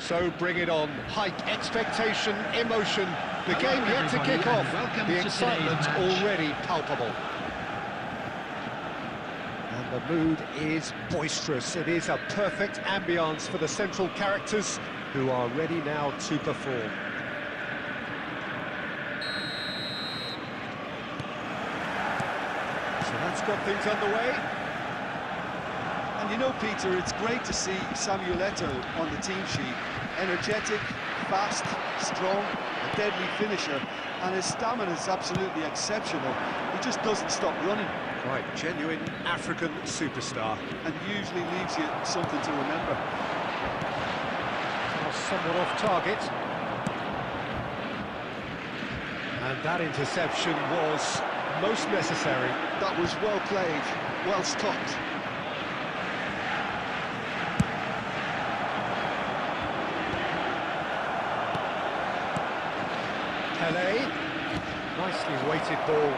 So bring it on. Hike, expectation, emotion. The game yet to kick off. The excitement already palpable. And the mood is boisterous. It is a perfect ambience for the central characters who are ready now to perform. So that's got things underway. And you know, Peter, it's great to see Samuel Eto'o on the team sheet. Energetic, fast, strong, a deadly finisher, and his stamina is absolutely exceptional. He just doesn't stop running. Right, genuine African superstar. And usually leaves you something to remember. Well, somewhat off target. And that interception was most necessary. That was well played, well stopped. Pelé, nicely weighted ball.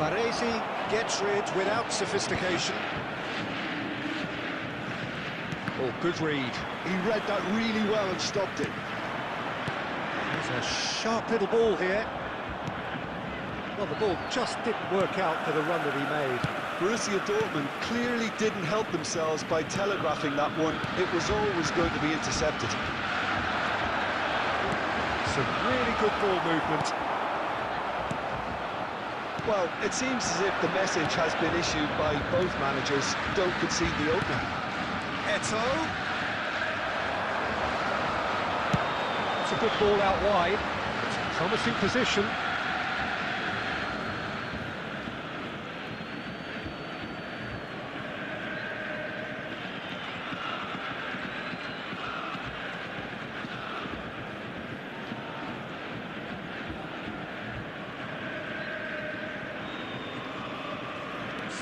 Baresi gets rid without sophistication. Oh, good read. He read that really well and stopped it. There's a sharp little ball here. Well, the ball just didn't work out for the run that he made. Borussia Dortmund clearly didn't help themselves by telegraphing that one. It was always going to be intercepted. Some really good ball movement. Well, it seems as if the message has been issued by both managers. Don't concede the opener. Eto'o. It's a good ball out wide. It's a promising position.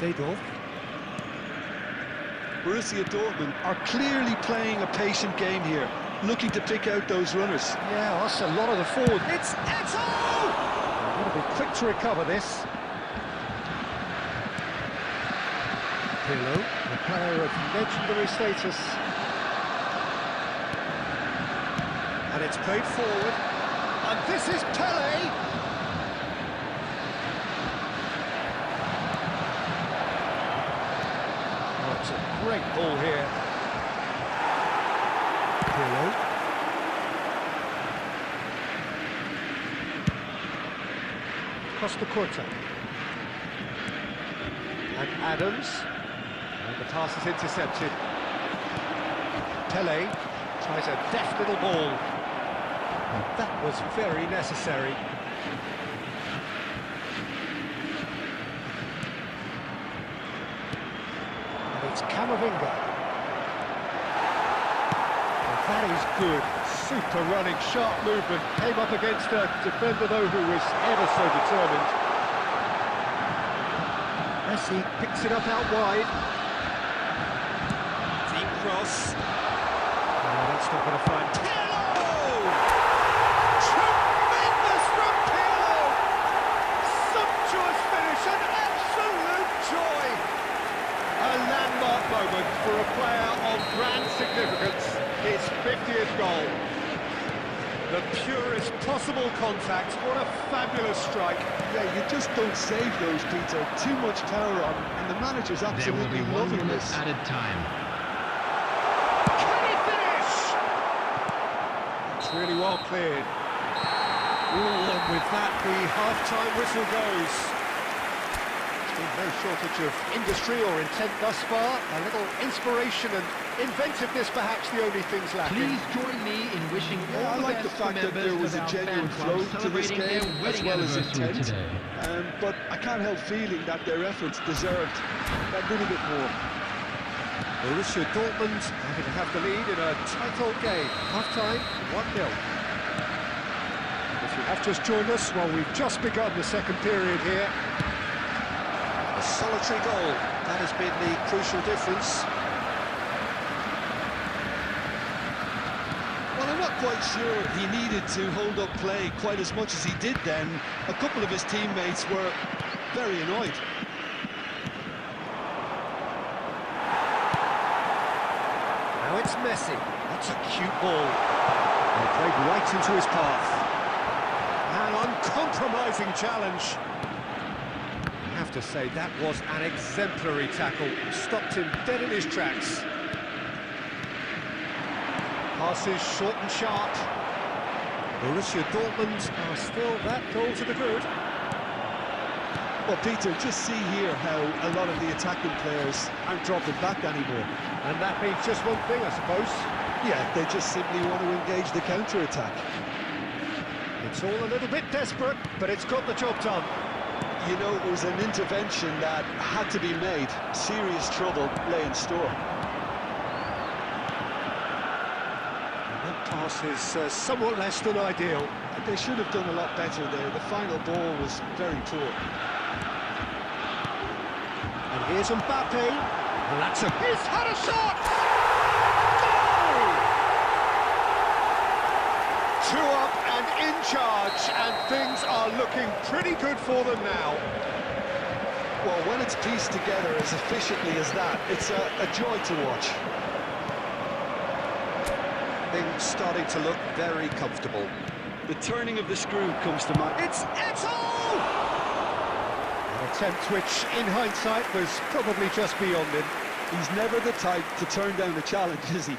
Seedorf. Borussia Dortmund are clearly playing a patient game here, looking to pick out those runners. Yeah, that's a lot of the forward. It's Eto'o! Got to be quick to recover this. Pirlo, a player of legendary status. And it's played forward. And this is Pelé! It's a great ball here. Pirlo. Costa Curta. And Adams. And the pass is intercepted. Pelé tries a deft little ball. And that was very necessary. It's Camavinga. Well, that is good. Super running, sharp movement. Came up against a defender, though, who was ever so determined. Messi picks it up out wide. Deep cross. Oh, that's not going to find Pirlo! Tremendous from Pirlo! Sumptuous finish, an absolute joy! A landmark moment for a player of grand significance, his 50th goal. The purest possible contact, what a fabulous strike. Yeah, you just don't save those, Peter. Too much power on, and the manager's absolutely loving this. Added time. Can he finish? It's really well cleared. Ooh, and with that, the half-time whistle goes. No shortage of industry or intent thus far. A little inspiration and inventiveness, perhaps the only things lacking. Please join me in wishing all I like the best fact that there was a genuine flow to this game, as well as intent. But I can't help feeling that their efforts deserved that little bit more. Borussia Dortmund having to have the lead in a tight old game. Half-time, 1-0. If you have just joined us, well, we've just begun the second period here. A solitary goal, that has been the crucial difference. Well, I'm not quite sure he needed to hold up play quite as much as he did then. A couple of his teammates were very annoyed. Now it's Messi. That's a cute ball. And played right into his path. An uncompromising challenge. I have to say, that was an exemplary tackle. Stopped him dead in his tracks. Passes short and sharp. Borussia Dortmund are still that goal to the good. Well, Peter, just see here how a lot of the attacking players aren't dropping back anymore. And that means just one thing, I suppose. Yeah, they just simply want to engage the counter-attack. It's all a little bit desperate, but it's got the job done. You know, it was an intervention that had to be made. Serious trouble lay in store. That pass is somewhat less than ideal. They should have done a lot better there. The final ball was very poor. And here's Mbappe. And that's he's had a shot! Goal! 2 up and in charge, and things are looking pretty good for them now. Well, when it's pieced together as efficiently as that, it's a joy to watch. Things starting to look very comfortable. The turning of the screw comes to mind. It's Eto'o! An attempt which, in hindsight, was probably just beyond him. He's never the type to turn down a challenge, is he?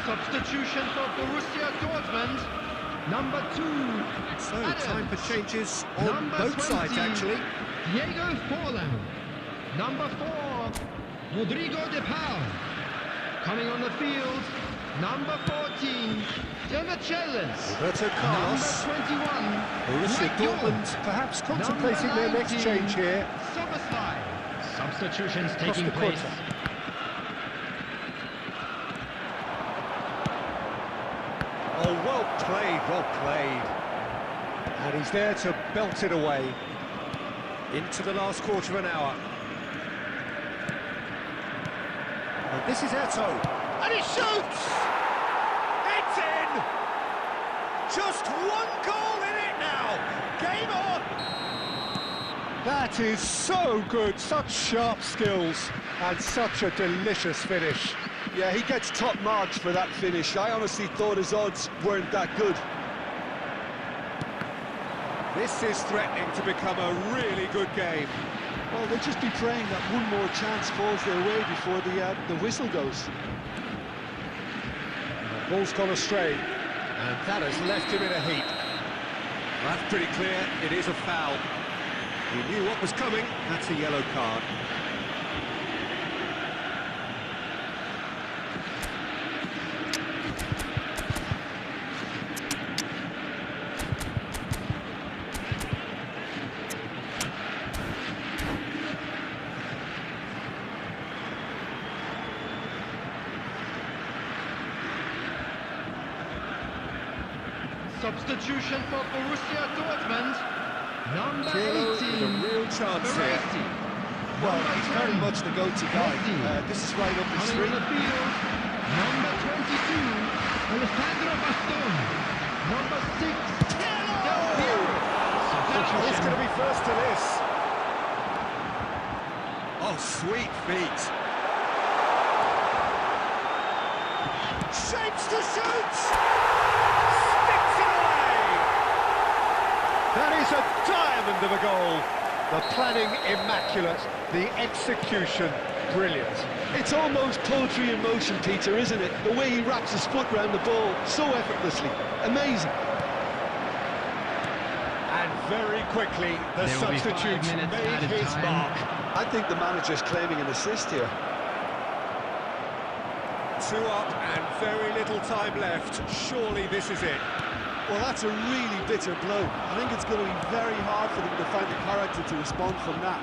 Substitution for Borussia Dortmund. Number 2. So, Adams. time for changes on Number both 20, sides, actually. Diego Forlan. Number 4, Rodrigo de Paul. Coming on the field, number 14, Demichelis. Roberto Carlos. Number 21, Borussia Mike Dortmund York. perhaps contemplating Number their next 19, change here. Soboslai. Substitutions Across taking the place. quarter. Oh, well played, well played. And he's there to belt it away. Into the last quarter of an hour. And this is Eto'o. And he shoots! It's in! Just one goal in it now! Game on! That is so good, such sharp skills, and such a delicious finish. Yeah, he gets top marks for that finish. I honestly thought his odds weren't that good. This is threatening to become a really good game. Well, they'll just be praying that one more chance falls their way before the whistle goes. The ball's gone astray, and that has left him in a heap. Well, that's pretty clear, it is a foul. He knew what was coming, that's a yellow card. Substitution for Borussia Dortmund. Number Pirlo 18, with a real chance here. Verratti. Well, Number he's very 10, much the go-to guy. Messi. This is right up his Coming street. on the field, number 22, Alessandro Bastoni. Number 6, Del Piero. He's Substitution. going to be first to this. Oh, sweet feet. Shapes to shoot! Sticks it away! That is a diamond of a goal. The planning immaculate, the execution brilliant. It's almost poetry in motion, Peter, isn't it? The way he wraps his foot round the ball so effortlessly. Amazing. And very quickly, the There will be 5 substitute minutes made added his time. mark. I think the manager's claiming an assist here. 2 up and very little time left. Surely this is it. Well, that's a really bitter blow. I think it's going to be very hard for them to find the character to respond from that.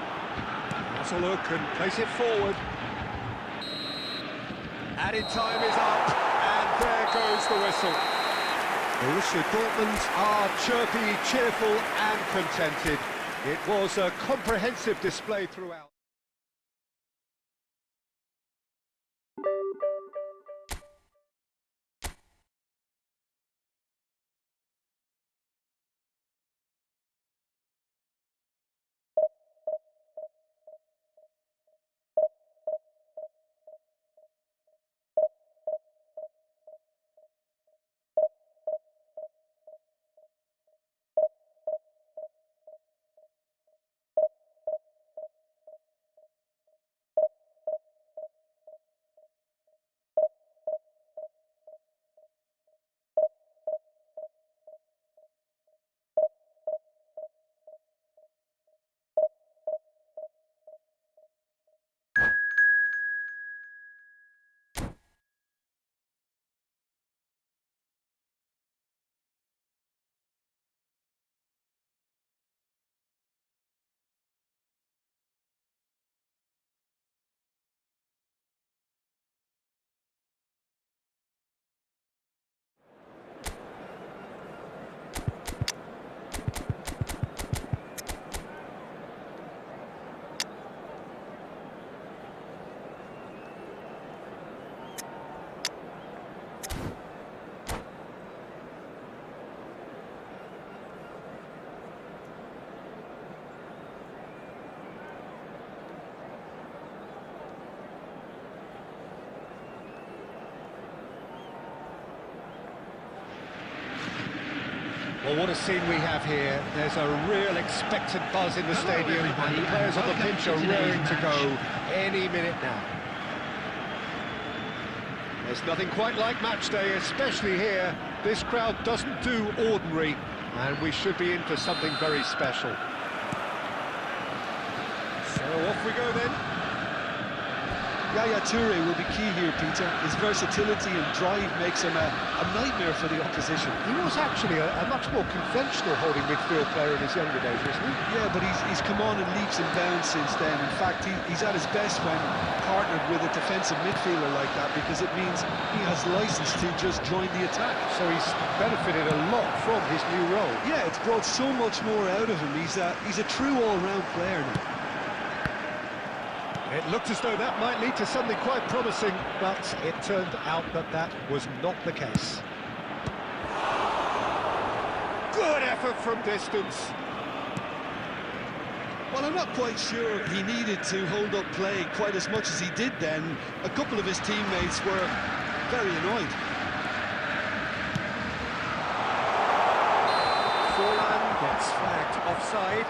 That's a look and place it forward. Added time is up, and there goes the whistle. Borussia Dortmund are chirpy, cheerful and contented. It was a comprehensive display throughout. Well, what a scene we have here. There's a real expectant buzz in the stadium, and the players on the pitch are raring to go any minute now. There's nothing quite like match day, especially here. This crowd doesn't do ordinary, and we should be in for something very special. So off we go then. Yaya Toure will be key here, Peter. His versatility and drive makes him a nightmare for the opposition. He was actually a much more conventional holding midfield player in his younger days, wasn't he? Yeah, but he's come on in leaps and bounds since then. In fact, he's at his best when partnered with a defensive midfielder like that, because it means he has license to just join the attack. So he's benefited a lot from his new role. Yeah, it's brought so much more out of him. He's a true all-round player now. It looked as though that might lead to something quite promising, but it turned out that that was not the case. Good effort from distance. Well, I'm not quite sure he needed to hold up play quite as much as he did then. A couple of his teammates were very annoyed. Forlan gets flagged offside.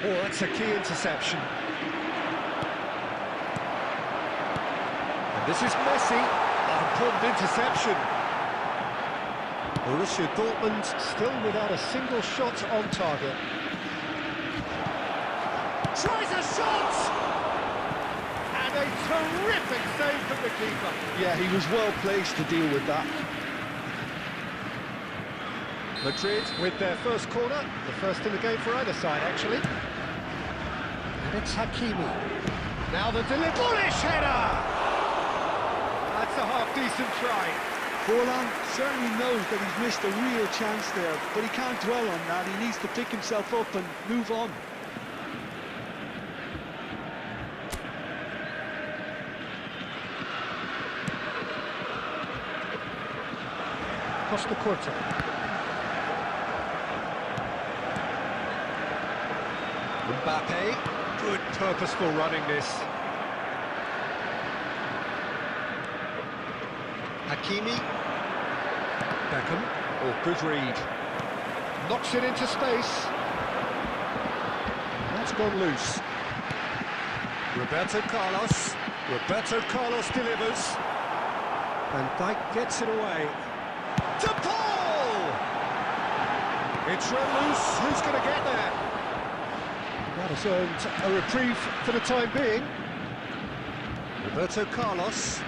Oh, that's a key interception. And this is Messi. An important interception. Borussia Dortmund still without a single shot on target. Tries a shot! And a terrific save from the keeper. Yeah, he was well placed to deal with that. Madrid with their first corner, the first in the game for either side, actually. And it's Hakimi. Now the bullish header! That's a half-decent try. Forlan certainly knows that he's missed a real chance there, but he can't dwell on that. He needs to pick himself up and move on. Costa Curta. Mbappe, good purposeful running this. Hakimi. Beckham, oh, good read. Knocks it into space. That's gone loose. Roberto Carlos. Roberto Carlos delivers. Van Dijk gets it away. To Paul! It's run loose. Who's going to get there? That has earned a reprieve for the time being. Roberto Carlos.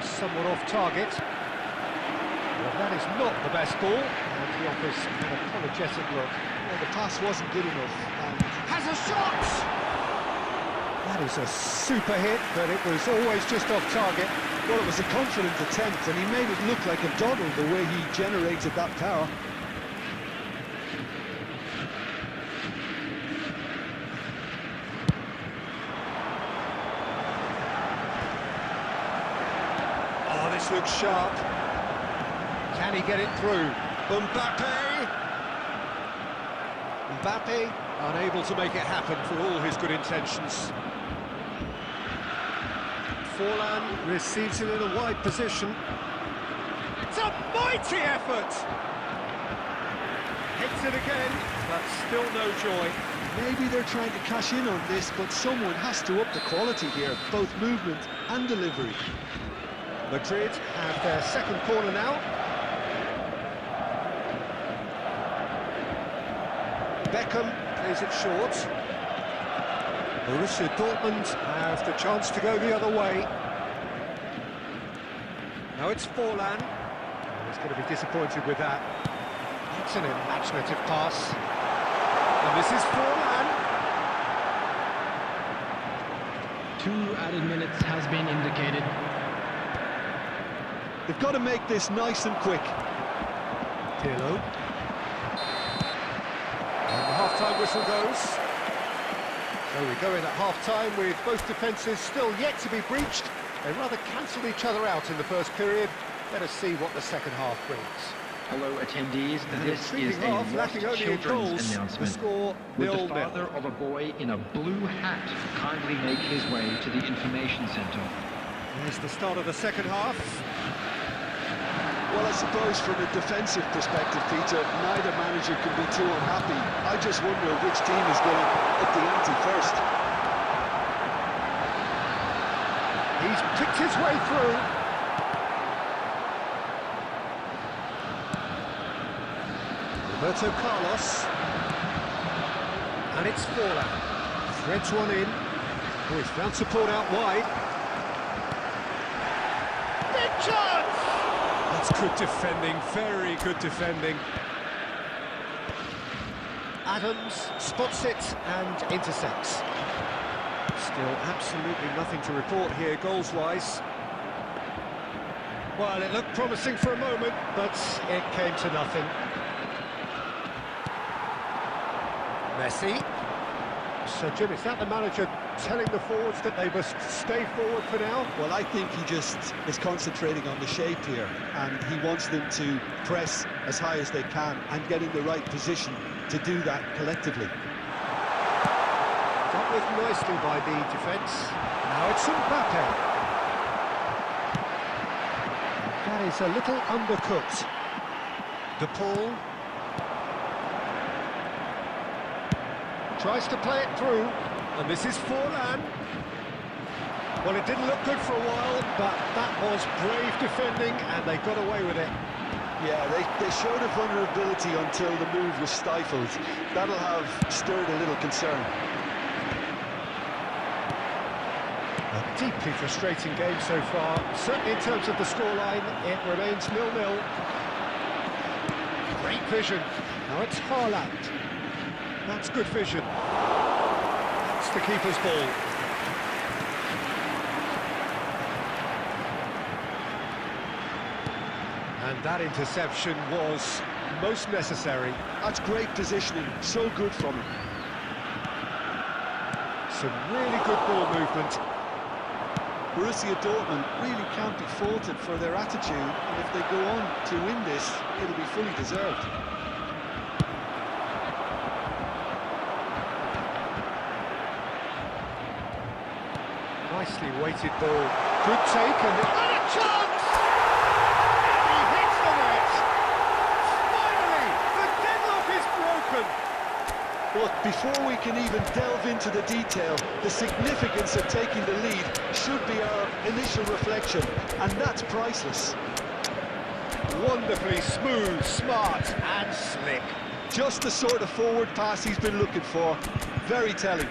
Just somewhat off target. Well, that is not the best ball, and he offers an apologetic look. Well, the pass wasn't good enough, and Has a shot! That is a super hit, but it was always just off target. well, it was a confident attempt, and he made it look like a doddle the way he generated that power. Oh, this looks sharp. Can he get it through? Mbappe! Mbappe unable to make it happen for all his good intentions. Forlan receives it in a wide position. It's a mighty effort! Hits it again, but still no joy. Maybe they're trying to cash in on this, but someone has to up the quality here, both movement and delivery. Madrid have their second corner now. Beckham plays it short. Borussia Dortmund have the chance to go the other way. Now it's Forlan. Oh, he's going to be disappointed with that. It's an imaginative pass. And this is Forlan. 2 added minutes has been indicated. They've got to make this nice and quick. Pirlo. And the half-time whistle goes. So we go in at half-time with both defences still yet to be breached. They rather cancelled each other out in the first period. Let us see what the second half brings. Hello attendees, this is a half, lost lacking only in children's goals. The announcement. score Would the 0-0. father of a boy in a blue hat kindly make his way to the information centre? Here's the start of the second half. Well, I suppose from a defensive perspective, Peter, neither manager can be too unhappy. I just wonder which team is going to up the ante first. He's picked his way through. Roberto Carlos. And it's Forlan. Threads one in. Oh, he's found support out wide. Big chance! That's good defending, very good defending. Adams spots it and intercepts. Still absolutely nothing to report here goals-wise. Well, it looked promising for a moment, but it came to nothing. Messi. So, Jim, is that the manager telling the forwards that they must stay forward for now? Well, I think he just is concentrating on the shape here, and he wants them to press as high as they can and get in the right position to do that collectively. Dealt with nicely by the defence. Now it's Mbappe. That is a little undercooked. De Paul. Tries to play it through, and this is Forlan. Well, it didn't look good for a while, but that was brave defending, and they got away with it. Yeah, they showed a vulnerability until the move was stifled. That'll have stirred a little concern. A deeply frustrating game so far. Certainly in terms of the scoreline, it remains 0-0. Great vision. Now it's Haaland. That's good vision. That's the keeper's ball. And that interception was most necessary. That's great positioning, so good from him. Some really good ball movement. Borussia Dortmund really can't be faulted for their attitude, and if they go on to win this, it'll be fully deserved. Nicely weighted ball. Good take and a chance! He hits the net! Finally, the deadlock is broken! But before we can even delve into the detail, the significance of taking the lead should be our initial reflection, and that's priceless. Wonderfully smooth, smart and slick. Just the sort of forward pass he's been looking for. Very telling.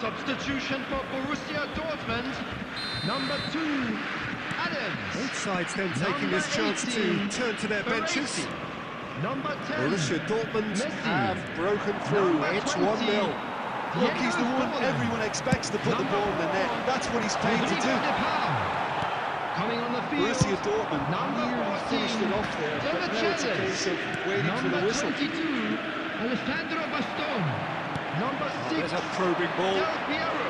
Substitution for Borussia Dortmund. Number 2, Adams. Both sides then taking this chance to turn to their benches. Number 10, Borussia Dortmund Messi. have broken through. Number It's 20. 1-0. Look, he's the one everyone expects to put the ball in the net. That's what he's paid to do. Coming on the field. Borussia Dortmund Number nearly 14, finished it off there, but now it's a case of waiting for the Number whistle. 22, Alessandro Baston. Number 6, There's a probing ball. Del Piero.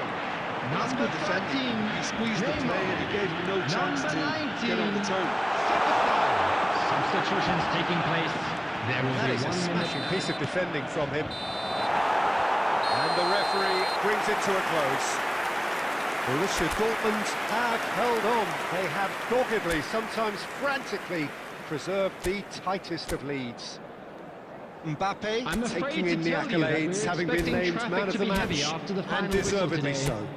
That's Number good defending. 13, He squeezed the Neymar. play and he gave him no chance Number to 19, get on the turn. Superstar. Substitutions taking place. There will That be is a 1 minute. smashing piece of defending from him. And the referee brings it to a close. Borussia Dortmund have held on. They have doggedly, sometimes frantically, preserved the tightest of leads. Mbappe I'm afraid taking to in the tell you that accolades, we're having been expecting named traffic man of to the be heavy match, after the final and whistle deservedly today. so.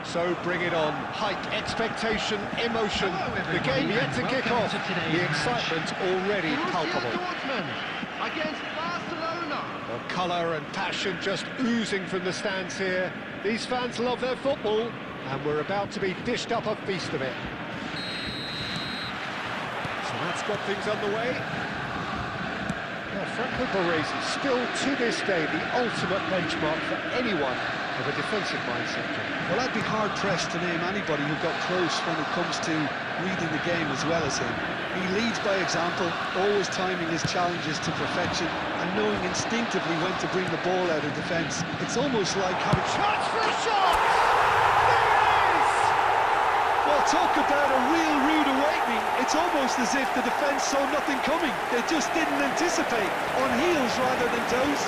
So bring it on. Height, expectation, emotion. The game yet to kick off. The excitement already Borussia palpable. Dortmund against Barcelona. The colour and passion just oozing from the stands here. These fans love their football, and we're about to be dished up a feast of it. So that's got things underway. Now, Franco Baresi is still to this day the ultimate benchmark for anyone with a defensive mindset. Well, I'd be hard-pressed to name anybody who got close when it comes to reading the game as well as him. He leads by example, always timing his challenges to perfection and knowing instinctively when to bring the ball out of defence. It's almost like having... Chance for a shot! There it is! Well, talk about a real rude awakening. It's almost as if the defence saw nothing coming. They just didn't anticipate, on heels rather than toes.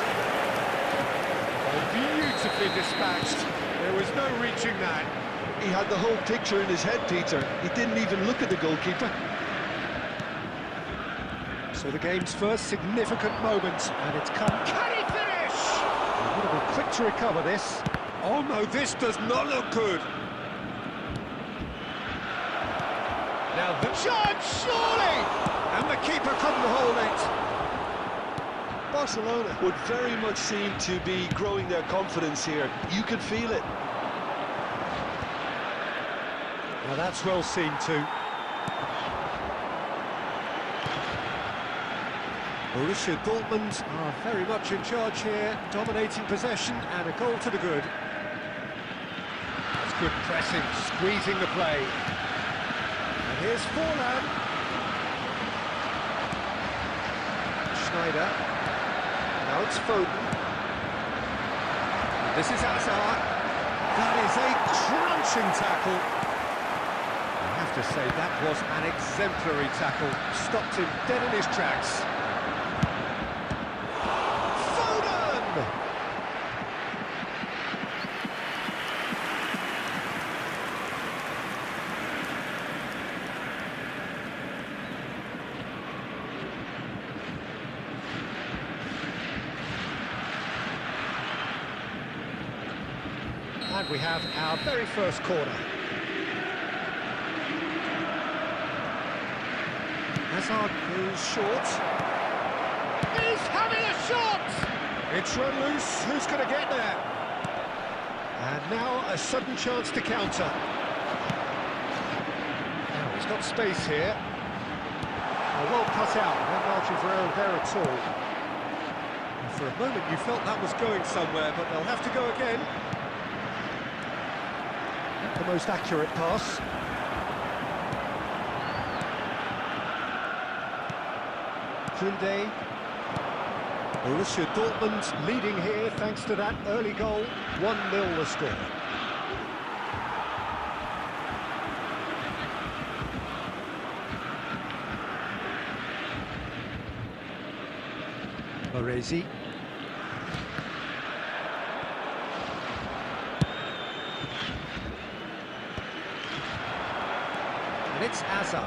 Oh, beautifully dispatched. There was no reaching that. He had the whole picture in his head, Peter. He didn't even look at the goalkeeper. So the game's first significant moment, and it's come. Can he finish? He would have been quick to recover this. Oh no, this does not look good. Now the chance, surely! And the keeper couldn't hold it. Barcelona would very much seem to be growing their confidence here. You can feel it. Now that's well seen too. Borussia Dortmund are very much in charge here, dominating possession and a goal to the good. That's good pressing, squeezing the play. And here's Forlan. Schneider. Now it's Foden. This is Hazard. That is a crunching tackle. I have to say that was an exemplary tackle. Stopped him dead in his tracks. Foden! And we have our very first corner. Hazard goes short. He's having a shot! It's run loose, who's going to get there? And now a sudden chance to counter. Now he's got space here. Well cut out, no margin for error there at all. And for a moment you felt that was going somewhere, but they'll have to go again. Not the most accurate pass. Tunde. Borussia Dortmund leading here thanks to that early goal. 1-0 the score. Baresi. And it's Hazard.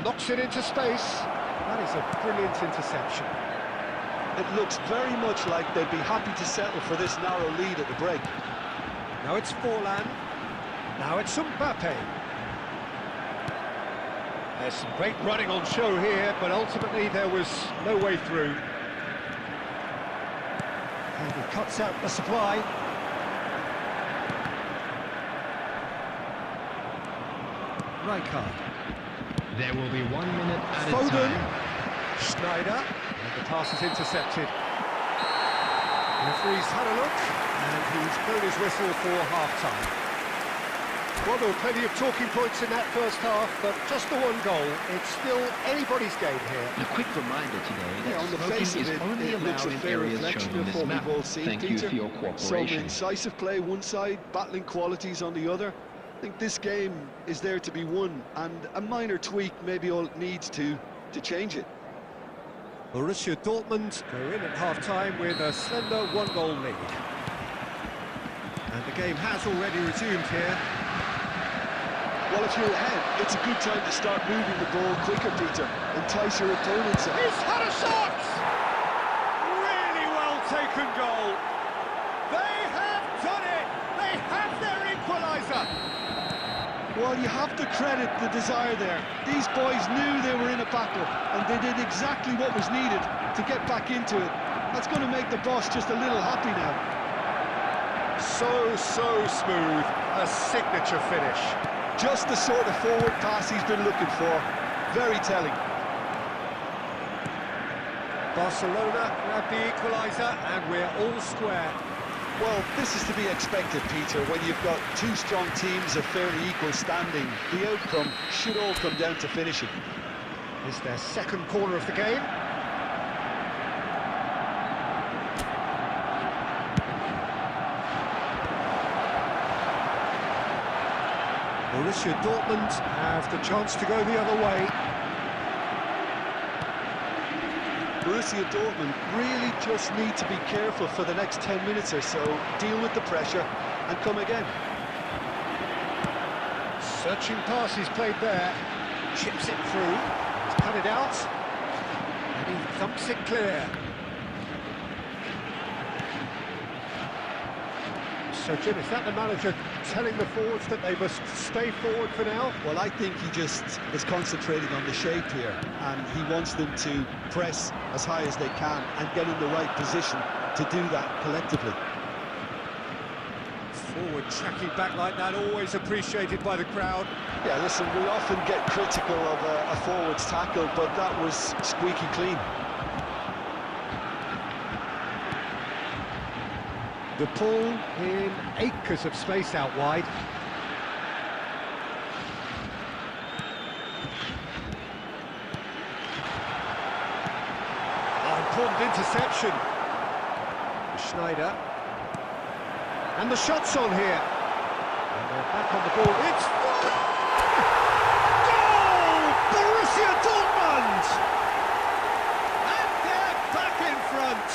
Knocks it into space. That is a brilliant interception. It looks very much like they'd be happy to settle for this narrow lead at the break. Now it's Forlan. Now it's Mbappe. There's some great running on show here, but ultimately there was no way through. And he cuts out the supply. Rijkaard. There will be 1 minute added Foden. time. Schneider. And the pass is intercepted. The referee's had a look, and he's blown his whistle for half-time. Well, there were plenty of talking points in that first half, but just the one goal. It's still anybody's game here. A quick reminder today that On the smoking face of is it, only it looks a allowed in fair areas reflection shown on of this what map. we've all seen, Thank you Peter. for your Some cooperation. incisive play one side, battling qualities on the other. I think this game is there to be won, and a minor tweak maybe all it needs to change it. Borussia Dortmund go in at half-time with a slender one-goal lead. And the game has already resumed here. Well, if you're ahead, it's a good time to start moving the ball quicker, Peter. Entice your opponents. He's had a shot! Really well taken goal. They have done it! They have their equaliser! Well, you have to credit the desire there. These boys knew they were in a battle, and they did exactly what was needed to get back into it. That's going to make the boss just a little happy now. So smooth. A signature finish. Just the sort of forward pass he's been looking for. Very telling. Barcelona grab the equaliser, and we're all square. Well, this is to be expected, Peter, when you've got two strong teams of fairly equal standing. The outcome should all come down to finishing. Is their second corner of the game. Borussia Dortmund have the chance to go the other way. Borussia Dortmund really just need to be careful for the next 10 minutes or so, deal with the pressure and come again. Searching pass he's played there, chips it through, he's cut it out, and he thumps it clear. So Jim, is that the manager telling the forwards that they must stay forward for now? Well, I think he just is concentrating on the shape here, and he wants them to press as high as they can and get in the right position to do that collectively. Forward tracking back like that, always appreciated by the crowd. Yeah, listen, we often get critical of a forward's tackle, but that was squeaky clean. De Paul in acres of space out wide. Important interception. Schneider. And the shot's on here. And they're back on the ball. It's goal! Borussia Dortmund! And they're back in front.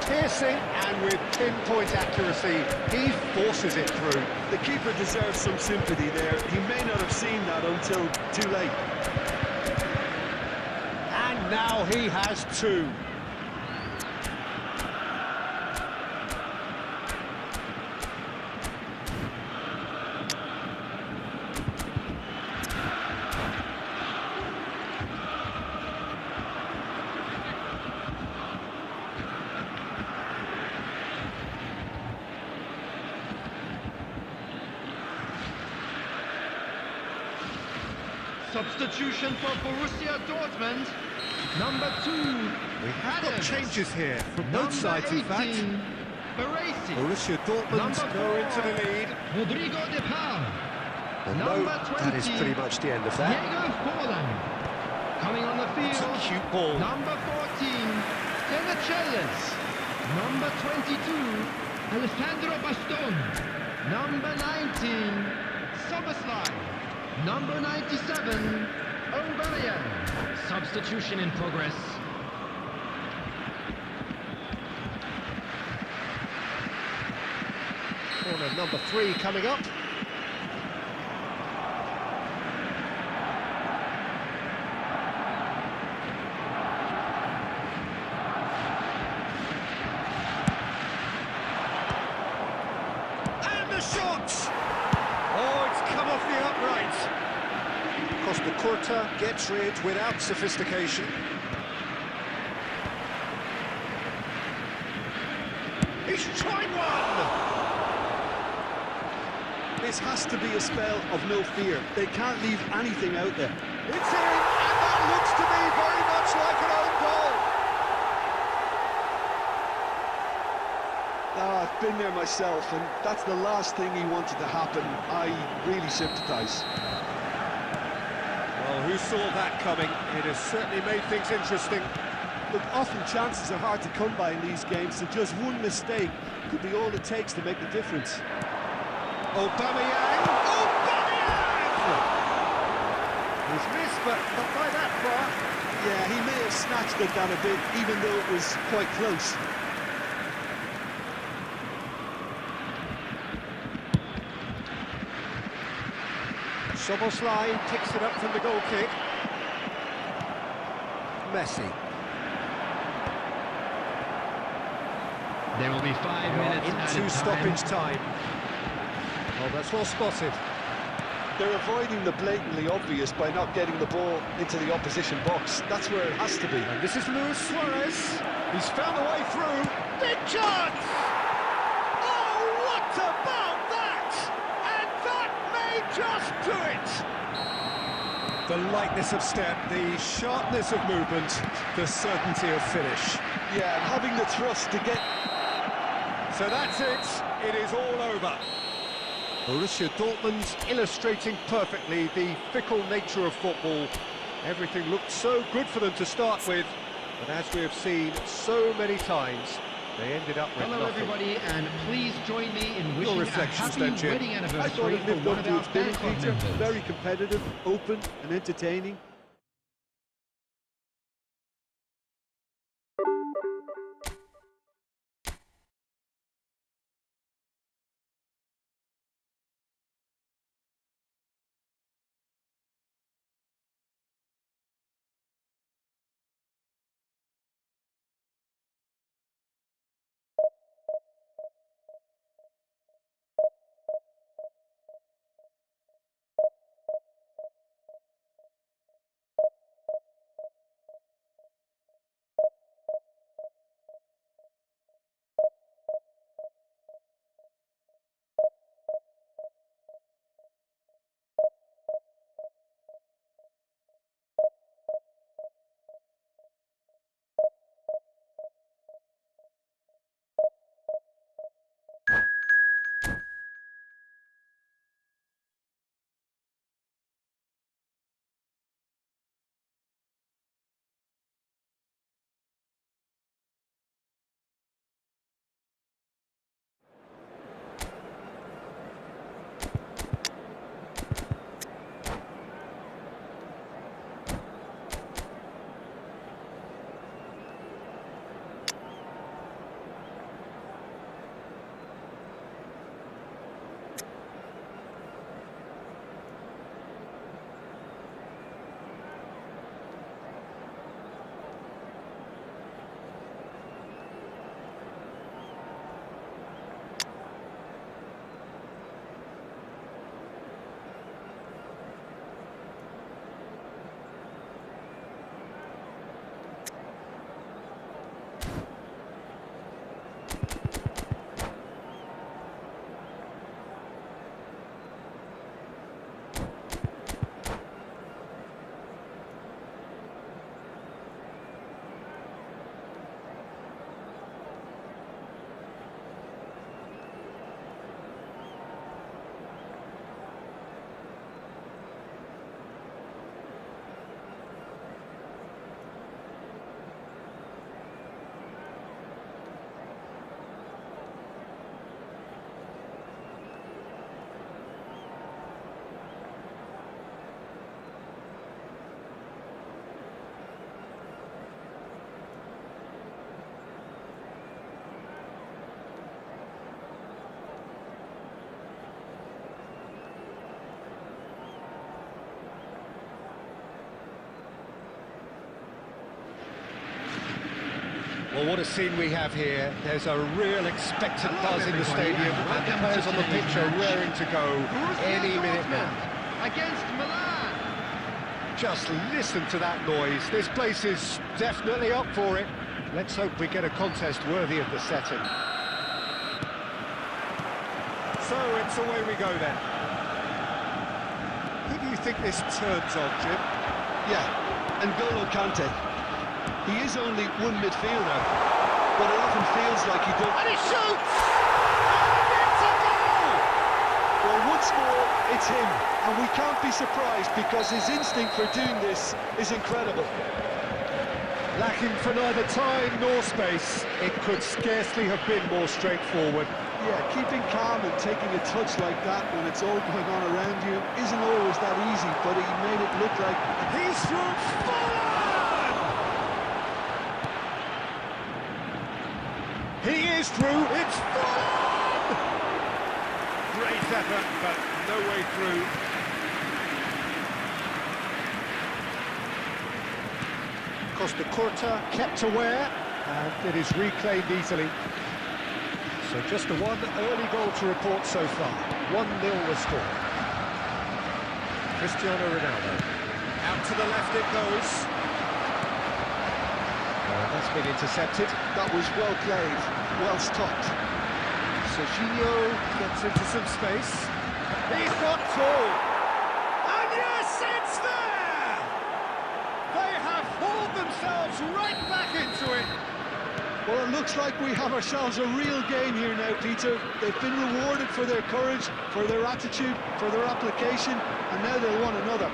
Piercing, and with pinpoint accuracy, he forces it through. The keeper deserves some sympathy there. He may not have seen that until too late. And now he has two. Substitution for Borussia Dortmund. Number 2. We have got Adams. changes here from both Number sides, in 18, fact. Baresi. Borussia Dortmund Number go 4, into the lead. Rodrigo de Paul. And no, Number 20, that is pretty much the end of that. Diego Forlan. Coming on the It's field. a cute ball. Number 14, Denachelles. Number 22, Alessandro Baston. Number 19, Soboslai. Number 97, Aubameyang. Substitution in progress. Corner number 3 coming up. And the shot! Oh, it's come off the upright. Costa Curta gets rid without sophistication. He's tried one! This has to be a spell of no fear. They can't leave anything out there. It's in, and that looks to me very much like an own goal. I've been there myself, and that's the last thing he wanted to happen. I really sympathise. Well, who saw that coming? It has certainly made things interesting. Look, often chances are hard to come by in these games, so just one mistake could be all it takes to make the difference. Aubameyang! Aubameyang! He's missed, but not by that far. Yeah, he may have snatched at that a bit, even though it was quite close. Soboslai picks it up from the goal kick. Messi. There will be 5 minutes Into added time. stoppage time. Oh, that's well spotted. They're avoiding the blatantly obvious by not getting the ball into the opposition box. That's where it has to be. And this is Luis Suarez. He's found a way through. Big chance! Oh, what about that? And that may just do it! The lightness of step, the sharpness of movement, the certainty of finish. Yeah, having the thrust to get... So that's it. It is all over. Borussia Dortmund illustrating perfectly the fickle nature of football. Everything looked so good for them to start with, but as we have seen so many times, they ended up with Hello nothing. everybody, and please join me in wishing a reflections happy then, Jim. wedding I thought anniversary it for lived one up of to our its billing, fan club Peter. members. Very competitive, open and entertaining. Well, what a scene we have here. There's a real expectant buzz in the stadium, and the players on the pitch are raring to go any minute now. Against Milan. Just listen to that noise. This place is definitely up for it. Let's hope we get a contest worthy of the setting. So it's away we go then. Who do you think this turns on, Jim? Yeah, N'Golo Kante. He is only one midfielder, but it often feels like he does. And he shoots! And it's a goal! Well, once more, it's him, and we can't be surprised because his instinct for doing this is incredible. Lacking for neither time nor space, it could scarcely have been more straightforward. Yeah, keeping calm and taking a touch like that when it's all going on around you isn't always that easy, but he made it look like... He's through forward! He is through, it's forward! Great effort, but no way through. Costa Curta kept aware, and it is reclaimed easily. So just the one early goal to report so far. 1-0 the score. Cristiano Ronaldo. Out to the left it goes. That's been intercepted. That was well played, well stopped. Serginho gets into some space. He's got two. And yes, it's there! They have hauled themselves right back into it. Well, it looks like we have ourselves a real game here now, Peter. They've been rewarded for their courage, for their attitude, for their application, and now they want another.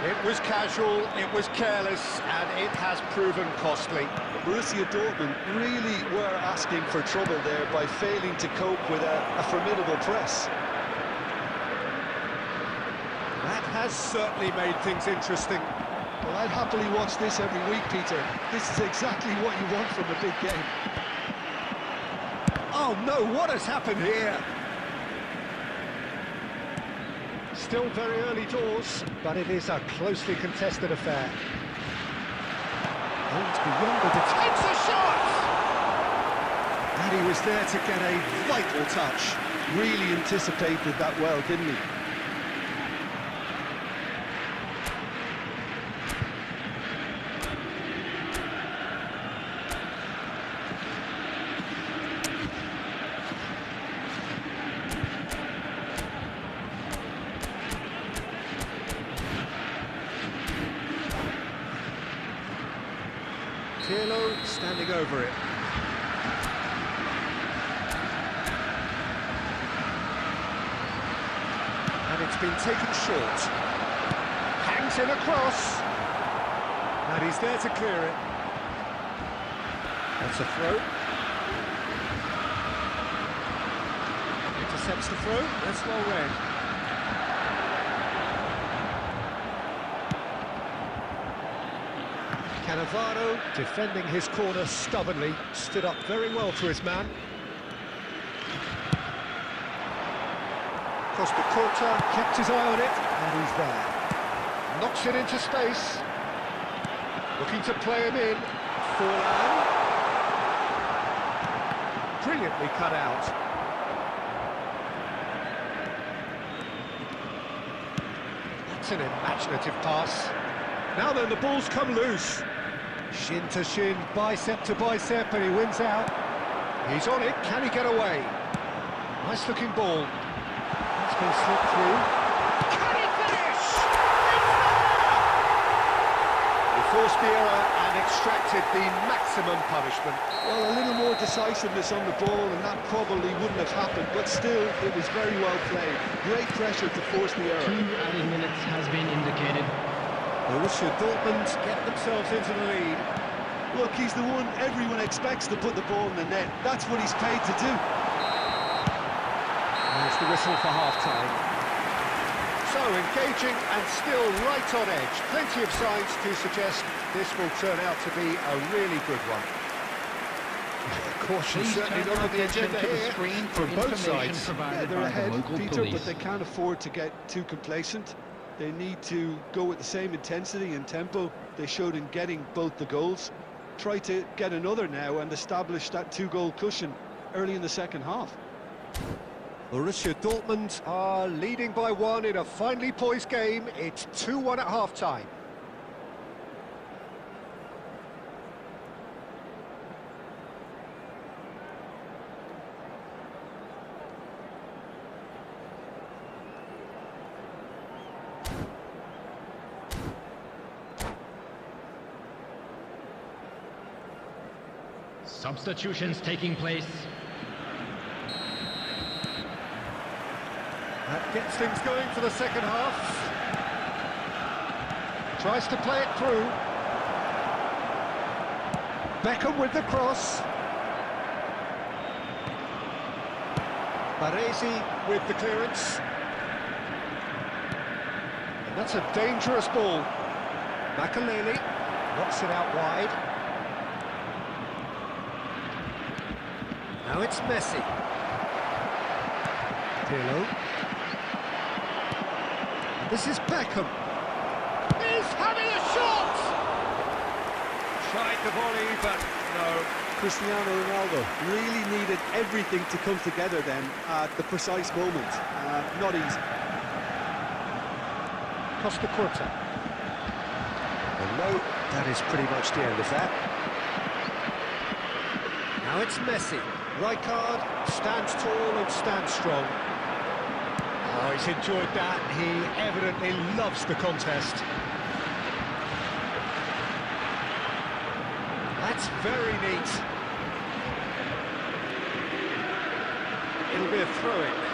It was casual, it was careless, and it has proven costly. Borussia Dortmund really were asking for trouble there by failing to cope with a formidable press. That has certainly made things interesting. Well, I'd happily watch this every week, Peter. This is exactly what you want from a big game. Oh no, what has happened here? Still very early doors, but it is a closely contested affair. Oh, it's beyond the takes a shot! And he was there to get a vital touch. Really anticipated that well, didn't he? Pirlo standing over it. And it's been taken short. Hangs in across. And he's there to clear it. That's a throw. Intercepts the throw. That's well read. Cannavaro, defending his corner stubbornly, stood up very well to his man. Costa Curta kept his eye on it, and he's there. Knocks it into space. Looking to play him in. Forlan. Brilliantly cut out. That's an imaginative pass. Now then, the ball's come loose. Shin to shin, bicep to bicep, and he wins out. He's on it, can he get away? Nice looking ball. That's been slipped through. Can he finish? It's there! He forced the error and extracted the maximum punishment. Well, a little more decisiveness on the ball, and that probably wouldn't have happened, but still, it was very well played. Great pressure to force the error. 2 added minutes has been indicated. Borussia Dortmund get themselves into the lead. Look, he's the one everyone expects to put the ball in the net. That's what he's paid to do. There's the whistle for half-time. So, engaging and still right on edge. Plenty of signs to suggest this will turn out to be a really good one. Caution Please certainly turn not on the attention agenda to the here screen for both information sides. Yeah, provided they're by ahead, the local Peter, police. but they can't afford to get too complacent. They need to go with the same intensity and tempo they showed in getting both the goals. try to get another now and establish that two-goal cushion early in the second half. Borussia Dortmund are leading by 1 in a finely poised game. It's 2-1 at half-time. Substitutions taking place. That gets things going for the second half. Tries to play it through. Beckham with the cross. Baresi with the clearance. And that's a dangerous ball. Makaleli knocks it out wide. Now it's Messi. Pirlo. This is Beckham. He's having a shot! Tried the volley, but no. Cristiano Ronaldo really needed everything to come together then at the precise moment. Not easy. Costa Curta. And no, that is pretty much the end of that. Now it's Messi. Rijkaard stands tall and stands strong. Oh, he's enjoyed that. He evidently loves the contest. That's very neat. It'll be a throw-in.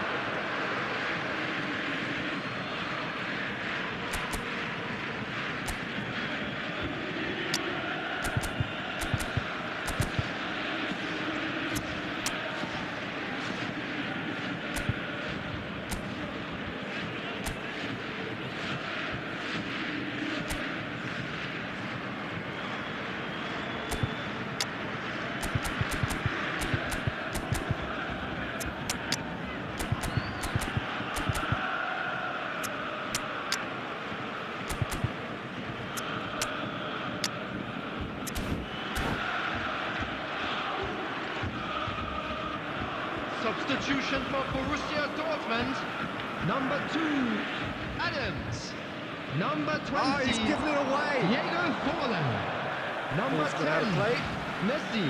Substitution for Borussia Dortmund. Number 2, Adams. Number 20, Oh, he's given it away. Diego Forlan. Number Ball's gone out of 10, play. Messi.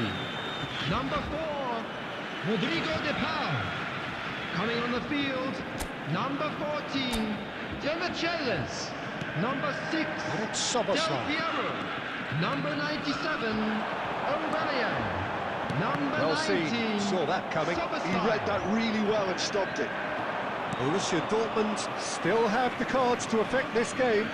Number 4, Rodrigo de Paul. Coming on the field, number 14, Demichelis. Number 6, And it's Del Szoboszlai. Piero. Number 97, Aubameyang. Number Well 19, seen, saw that coming. Szoboszlai. He read that really well and stopped it. Borussia Dortmund still have the cards to affect this game.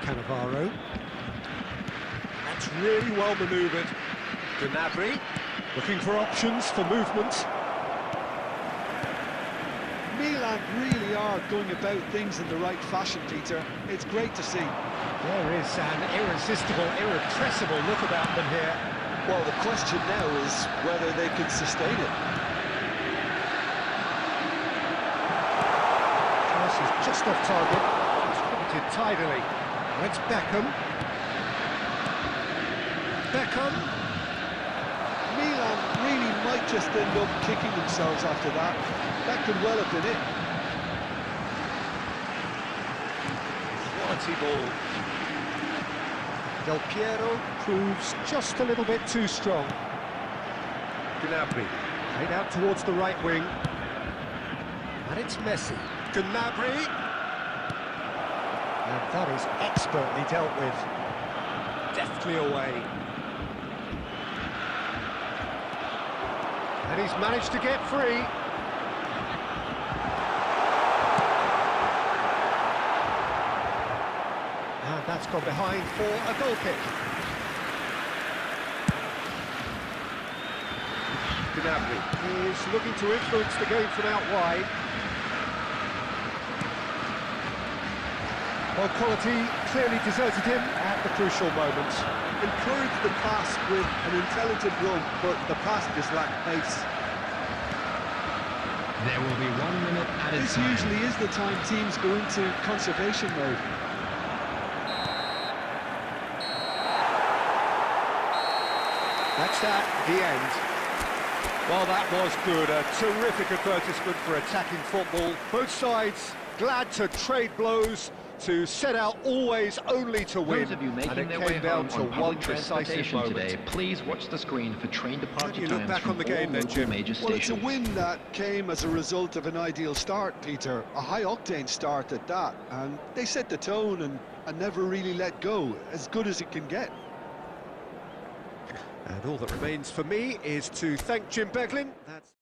Cannavaro. That's really well manoeuvred. Gnabry looking for options for movement. Milan really are going about things in the right fashion, Peter. It's great to see. There is an irresistible, irrepressible look about them here. Well, the question now is whether they can sustain it. Pass is just off target. Distributed tidily. Now it's Beckham. Beckham. Milan really might just end up kicking themselves after that. That could well have been it. Quality ball. Del Piero proves just a little bit too strong. Gnabry played out towards the right wing. And it's Messi. Gnabry. And that is expertly dealt with. Deftly away. And he's managed to get free. And that's gone behind for a goal kick. Gnabry is looking to influence the game from out wide. Well, quality clearly deserted him at the crucial moment. Encouraged the pass with an intelligent run, but the pass just lacked pace. There will be 1 minute added This time. usually is the time teams go into conservation mode. That's that, the end. Well, that was good. A terrific advertisement for attacking football. Both sides glad to trade blows, to set out always only to win. Those of you And making it their came way down home to on one public decisive transportation moment. today, please watch the screen for train departure you look times back from on the all game then, local Jim? major Well, it's a stations. win that came as a result of an ideal start, Peter. A high-octane start at that, and they set the tone and never really let go, as good as it can get. And all that remains for me is to thank Jim Beglin. That's